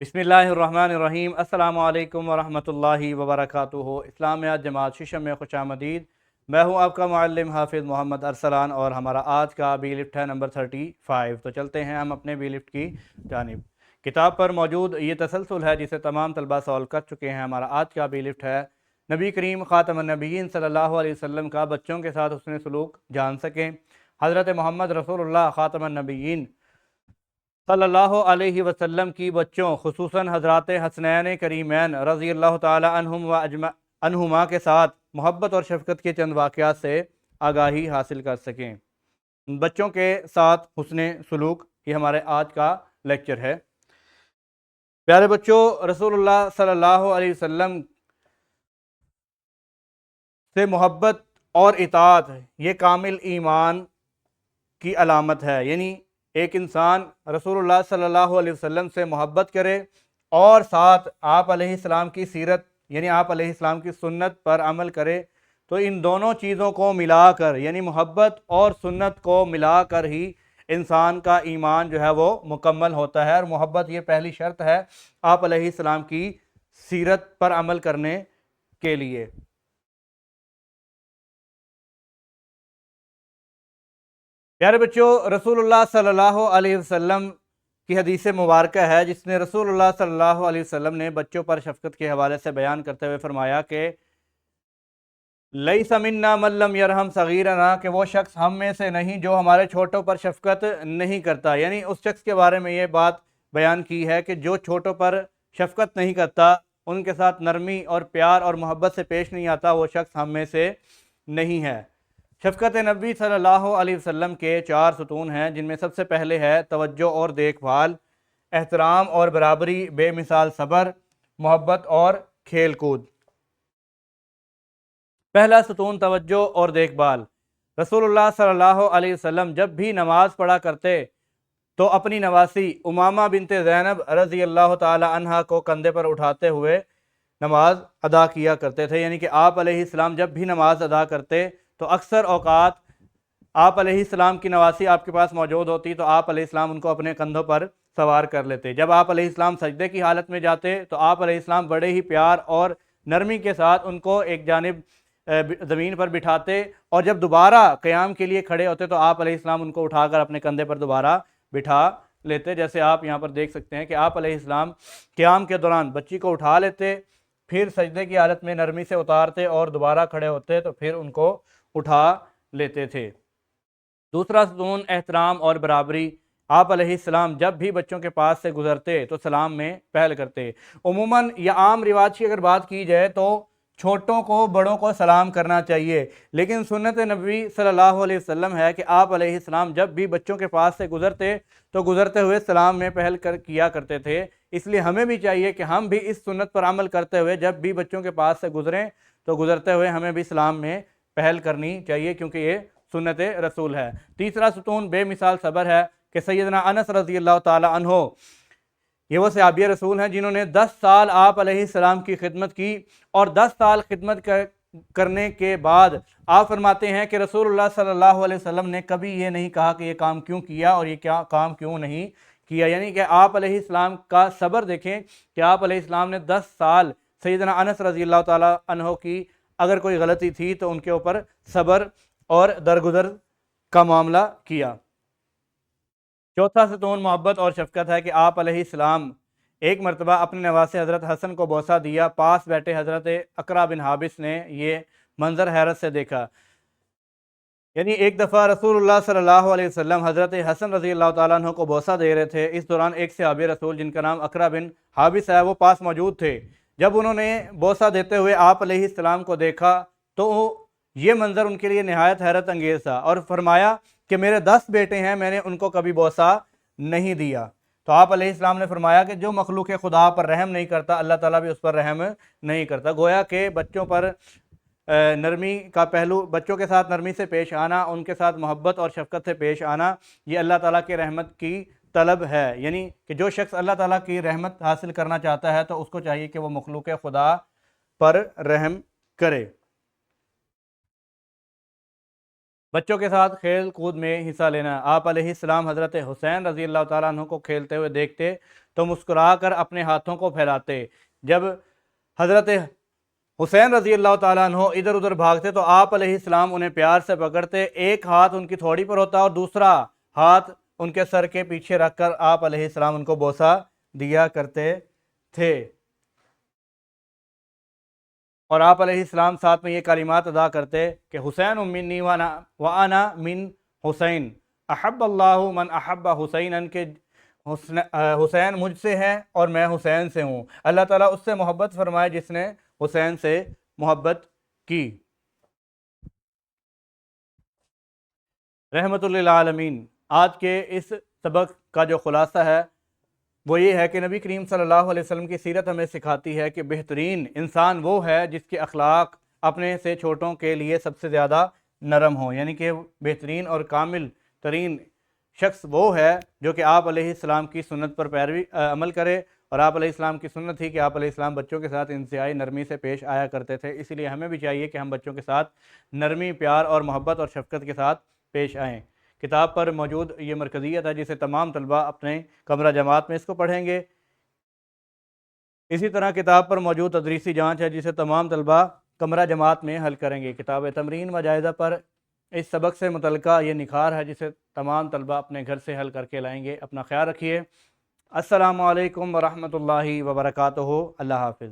बिस्मिल्लाहिर्रहमानिर्रहीम। अस्सलामु अलैकुम वरहमतुल्लाहि वबरकातुहू। इस्लामियात जमात शीशम में खुशामदीद। मैं हूं आपका मुअल्लिम हाफिज़ मोहम्मद अरसलान और हमारा आज का बी लिफ्ट है नंबर 35। तो चलते हैं हम अपने बी लिफ्ट की जानिब। किताब पर मौजूद ये तसलसल है जिसे तमाम तलबा सॉल्व कर चुके हैं। हमारा आज का बी लिफ्ट है नबी करीम ख़ातमुन नबिय्यीन सल्लल्लाहु अलैहि वसल्लम का बच्चों के साथ हुस्न सलूक जान सकें। हज़रत मोहम्मद रसूलुल्लाह ख़ातमुन नबिय्यीन सल्लल्लाहु अलैहि वसल्लम की बच्चों खुसूसन हज़रात हसनैन करीमैन रज़ी अल्लाह ताला अन्हुमा के साथ मोहब्बत और शफ़क़त के चंद वाक़यात से आगाही हासिल कर सकें। बच्चों के साथ हुस्न सलूक, ये हमारे आज का लेक्चर है। प्यारे बच्चों, रसूलुल्लाह सल्लल्लाहु अलैहि वसल्लम से मोहब्बत और इताअत ये कामिल ईमान की अलामत है। यानी एक इंसान रसूलुल्लाह सल्लल्लाहु अलैहि वसल्लम से मोहब्बत करे और साथ आप अलैहिस्सलाम की सीरत यानी आप अलैहिस्सलाम की सुन्नत पर अमल करे, तो इन दोनों चीज़ों को मिलाकर यानी मोहब्बत और सुन्नत को मिलाकर ही इंसान का ईमान जो है वो मुकम्मल होता है। और मोहब्बत ये पहली शर्त है आप अलैहिस्सलाम की सीरत पर अमल करने के लिए। प्यारे बच्चों, रसूलुल्लाह सल्लल्लाहु अलैहि वसल्लम की हदीस मुबारक है जिसने रसूलुल्लाह सल्लल्लाहु अलैहि वसल्लम ने बच्चों पर शफ़क़त के हवाले से बयान करते हुए फरमाया कि लैसा मिन्ना मन लम यरहम सगीरना, कि वो शख्स हम में से नहीं जो हमारे छोटों पर शफ़क़त नहीं करता। यानी उस शख्स के बारे में ये बात बयान की है कि जो छोटों पर शफ़क़त नहीं करता, उनके साथ नरमी और प्यार और मोहब्बत से पेश नहीं आता, वो शख्स हम में से नहीं है। शफ़क़त नबी सल्लल्लाहु अलैहि वसल्लम के 4 सतून हैं, जिनमें सबसे पहले है तवज्जो और देखभाल, एहतराम और बराबरी, बेमिसाल सब्र, मोहब्बत और खेल कूद। पहला सतून तवज्जो और देखभाल। रसूलुल्लाह सल्लल्लाहु अलैहि वसल्लम जब भी नमाज पढ़ा करते तो अपनी नवासी उमामा बिनते ज़ैनब रज़ी अल्लाह ताला अन्हा को कंधे पर उठाते हुए नमाज अदा किया करते थे। यानी कि आप अलैहिस्सलाम जब भी नमाज अदा करते तो अक्सर औकात आप अलैहिस्सलाम की नवासी आपके पास मौजूद होती तो आप अलैहिस्सलाम उनको अपने कंधों पर सवार कर लेते। जब आप अलैहिस्सलाम सजदे की हालत में जाते तो आप अलैहिस्सलाम बड़े ही प्यार और नरमी के साथ उनको एक जानिब ज़मीन पर बिठाते, और जब दोबारा क़याम के लिए खड़े होते तो आप अलैहिस्सलाम उनको उठाकर अपने कंधे पर दोबारा बिठा लेते। जैसे आप यहाँ पर देख सकते हैं कि आप अलैहिस्सलाम क़याम के दौरान बच्ची को उठा लेते, फिर सजदे की हालत में नरमी से उतारते और दोबारा खड़े होते तो फिर उनको उठा लेते थे। दूसरा सतून एहतराम और बराबरी। आप अलैहिस्सलाम जब भी बच्चों के पास से गुजरते तो सलाम में पहल करते। उमूमन या आम रिवाज की अगर बात की जाए तो छोटों को बड़ों को सलाम करना चाहिए, लेकिन सुन्नत नबी सल्लल्लाहु अलैहि वसल्लम है कि आप अलैहिस्सलाम जब भी बच्चों के पास से गुजरते तो गुजरते हुए सलाम में पहल किया करते थे। इसलिए हमें भी चाहिए कि हम भी इस सुन्नत पर अमल करते हुए जब भी बच्चों के पास से गुजरें तो गुजरते हुए हमें भी सलाम में पहल करनी चाहिए, क्योंकि ये सुन्नत रसूल है। तीसरा सतून बेमिसाल सब्र है कि सैयदना अनस रज़ी अल्लाह ताला अन्हो ये वो सहाबी रसूल हैं जिन्होंने 10 साल आप अलैहिस्सलाम की खिदमत की, और 10 साल खिदमत करने के बाद आप फरमाते हैं कि रसूलुल्लाह सल्लल्लाहु अलैहि वसल्लम ने कभी ये नहीं कहा कि ये काम क्यों किया और ये क्या काम क्यों नहीं किया। यानी कि आप अलैहिस्सलाम का सब्र देखें कि आप अलैहिस्सलाम ने 10 साल सैयदना अनस रज़ी अल्लाह ताला अन्हो की अगर कोई गलती थी तो उनके ऊपर सब्र और दरगुजर का मामला किया। चौथा सतून मोहब्बत और शफ़क़त है कि आप अलैहिस्सलाम एक मरतबा अपने नवासे हज़रत हसन को बोसा दिया। पास बैठे हज़रत अकरा बिन हाबिस ने ये मंजर हैरत से देखा। यानी एक दफ़ा रसूलुल्लाह सल्लल्लाहु अलैहि वसल्लम हज़रत हसन रज़ी अल्लाह ताला अन्हु को बोसा दे रहे थे। इस दौरान एक सहाबी रसूल जिनका नाम अकरा बिन हाबिस है वो पास मौजूद थे। जब उन्होंने बोसा देते हुए आप अलैहिस्सलाम को देखा तो ये मंजर उनके लिए नहायत हैरत अंगेज़ था, और फरमाया कि मेरे 10 बेटे हैं, मैंने उनको कभी बोसा नहीं दिया। तो आप अलैहिस्सलाम ने फरमाया कि जो मखलूक खुदा पर रहम नहीं करता अल्लाह ताला भी उस पर रहम नहीं करता। गोया के बच्चों पर नरमी का पहलू, बच्चों के साथ नरमी से पेश आना, उनके साथ मोहब्बत और शफ़क़त से पेश आना, ये अल्लाह ताला की रहमत की तलब है। यानी कि जो शख्स अल्लाह ताला की रहमत हासिल करना चाहता है तो उसको चाहिए कि वो मखलूक खुदा पर रहम करे। بچوں کے ساتھ کھیل کود میں حصہ لینا۔ آپ علیہ السلام حضرت حسین رضی اللہ تعالیٰ عنہ کو کھیلتے ہوئے دیکھتے تو مسکرا کر اپنے ہاتھوں کو پھیلاتے۔ جب حضرت حسین رضی اللہ تعالیٰ عنہ ادھر ادھر بھاگتے تو آپ علیہ السلام انہیں پیار سے پکڑتے، ایک ہاتھ ان کی تھوڑی پر ہوتا اور دوسرا ہاتھ ان کے سر کے پیچھے رکھ کر آپ علیہ السلام ان کو بوسہ دیا کرتے تھے، اور آپ علیہ السلام ساتھ میں یہ کلمات ادا کرتے کہ حسین منی وانا من حسین، احب اللہ من احب حسین، کہ حسین مجھ سے ہے اور میں حسین سے ہوں، اللہ تعالیٰ اس سے محبت فرمائے جس نے حسین سے محبت کی۔ رحمت للعالمین۔ آج کے اس سبق کا جو خلاصہ ہے وہ یہ ہے کہ نبی کریم صلی اللہ علیہ وسلم کی سیرت ہمیں سکھاتی ہے کہ بہترین انسان وہ ہے جس کے اخلاق اپنے سے چھوٹوں کے لیے سب سے زیادہ نرم ہوں، یعنی کہ بہترین اور کامل ترین شخص وہ ہے جو کہ آپ علیہ السلام کی سنت پر پیروی عمل کرے، اور آپ علیہ السلام کی سنت تھی کہ آپ علیہ السلام بچوں کے ساتھ انتہائی نرمی سے پیش آیا کرتے تھے، اسی لیے ہمیں بھی چاہیے کہ ہم بچوں کے ساتھ نرمی، پیار اور محبت اور شفقت کے ساتھ پیش آئیں۔ کتاب پر موجود یہ مرکزیت ہے جسے تمام طلبہ اپنے کمرہ جماعت میں اس کو پڑھیں گے۔ اسی طرح کتاب پر موجود تدریسی جانچ ہے جسے تمام طلبہ کمرہ جماعت میں حل کریں گے۔ کتاب تمرین و جائزہ پر اس سبق سے متعلقہ یہ نکھار ہے جسے تمام طلبہ اپنے گھر سے حل کر کے لائیں گے۔ اپنا خیال رکھیے۔ السلام علیکم ورحمۃ اللہ وبرکاتہ۔ اللہ حافظ۔